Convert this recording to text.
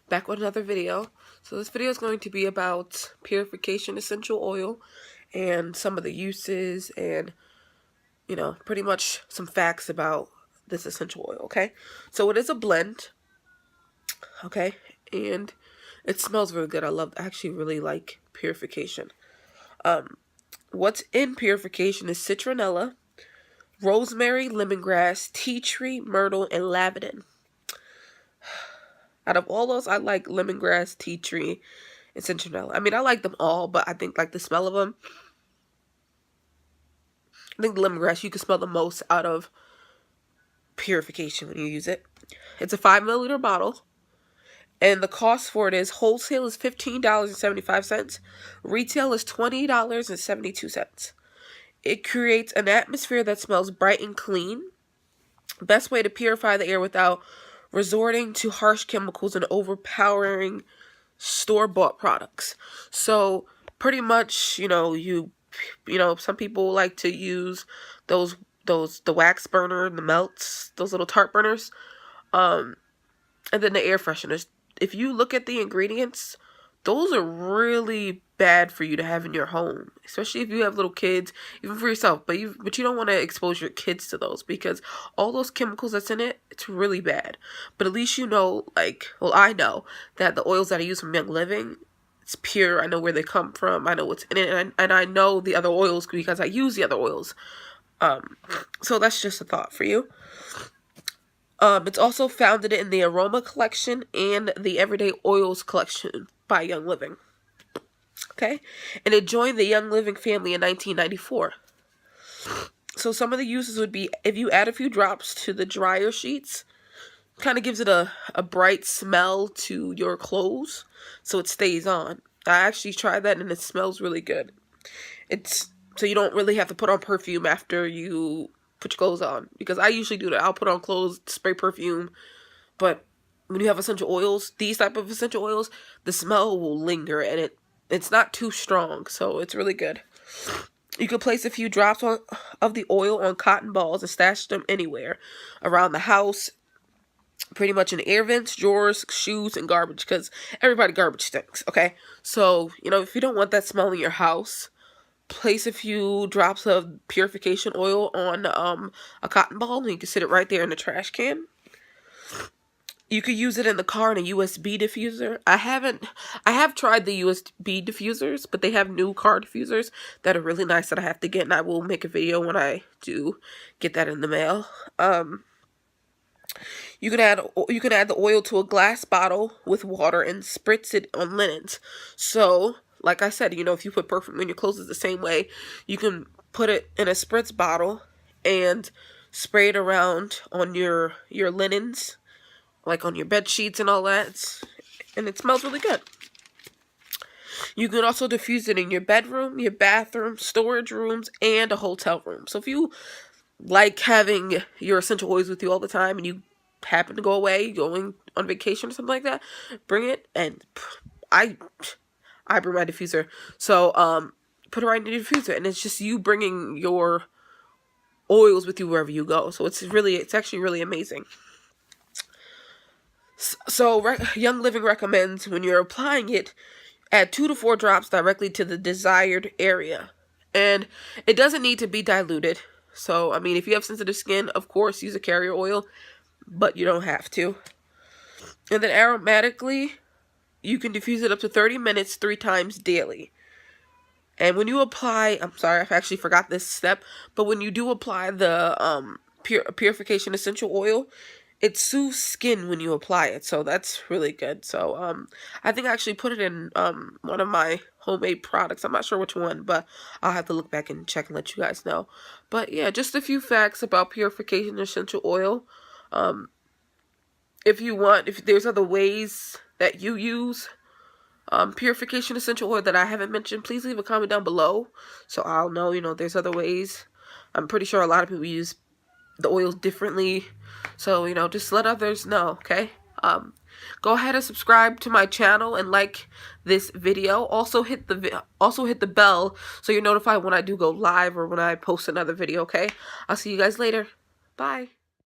back with another video. So this video is going to be about Purification Essential Oil and some of the uses and, you know, pretty much some facts about this essential oil, okay? So it is a blend, okay? And it smells really good. I actually really like Purification. What's in Purification is citronella, rosemary, lemongrass, tea tree, myrtle, and lavender. Out of all those, I like lemongrass, tea tree, and citronella. I mean, I like them all, but I think like the smell of them, I think the lemongrass, you can smell the most out of Purification when you use it. It's a 5 milliliter bottle, and the cost for it is wholesale is $15.75. Retail is $20.72. It creates an atmosphere that smells bright and clean. Best way to purify the air without resorting to harsh chemicals and overpowering store-bought products. So pretty much, you know, some people like to use the wax burner, the melts, those little tart burners, and then the air fresheners. If you look at the ingredients, those are really bad for you to have in your home, especially if you have little kids, even for yourself. But you don't want to expose your kids to those, because all those chemicals that's in it, it's really bad. But at least you know, like, well, I know that the oils that I use from Young Living, it's pure. I know where they come from. I know what's in it, and I know the other oils because I use the other oils. So that's just a thought for you. It's also founded in the Aroma Collection and the Everyday Oils Collection by Young Living. Okay? And it joined the Young Living family in 1994. So some of the uses would be, if you add a few drops to the dryer sheets, kind of gives it a bright smell to your clothes, so it stays on. I actually tried that, and it smells really good. So you don't really have to put on perfume after you put your clothes on, because I usually do that. I'll put on clothes, spray perfume, but when you have essential oils, these type of essential oils, the smell will linger, and it's not too strong, so it's really good. You can place a few drops of the oil on cotton balls and stash them anywhere around the house, pretty much in air vents, drawers, shoes, and garbage, because everybody garbage stinks, okay? So, you know, if you don't want that smell in your house, place a few drops of Purification oil on a cotton ball, and you can sit it right there in the trash can. You could use it in the car in a USB diffuser. I have tried the USB diffusers, but they have new car diffusers that are really nice that I have to get, and I will make a video when I do get that in the mail. You can add the oil to a glass bottle with water and spritz it on linens. So, like I said, you know, if you put perfume in your clothes, it's the same way. You can put it in a spritz bottle and spray it around on your linens, like on your bed sheets and all that, and it smells really good. You can also diffuse it in your bedroom, your bathroom, storage rooms, and a hotel room. So if you like having your essential oils with you all the time, and you happen to go away, going on vacation or something like that, bring it. And I bring my diffuser, so put it right in the diffuser, and it's just you bringing your oils with you wherever you go. So it's actually really amazing. So Young Living recommends, when you're applying it, add 2 to 4 drops directly to the desired area, and it doesn't need to be diluted. So I mean, if you have sensitive skin, of course use a carrier oil, but you don't have to. And then aromatically, you can diffuse it up to 30 minutes 3 times daily. And when you apply, I'm sorry, I actually forgot this step, but when you do apply the Purification Essential Oil, it soothes skin when you apply it, so that's really good. So I think I actually put it in one of my homemade products. I'm not sure which one, but I'll have to look back and check and let you guys know. But yeah, just a few facts about Purification Essential Oil. If there's other ways that you use Purification Essential Oil that I haven't mentioned, please leave a comment down below, so I'll know, you know, there's other ways. I'm pretty sure a lot of people use the oils differently, so, you know, just let others know, okay? Go ahead and subscribe to my channel and like this video. Also hit the bell so you're notified when I do go live or when I post another video, okay? I'll see you guys later. Bye.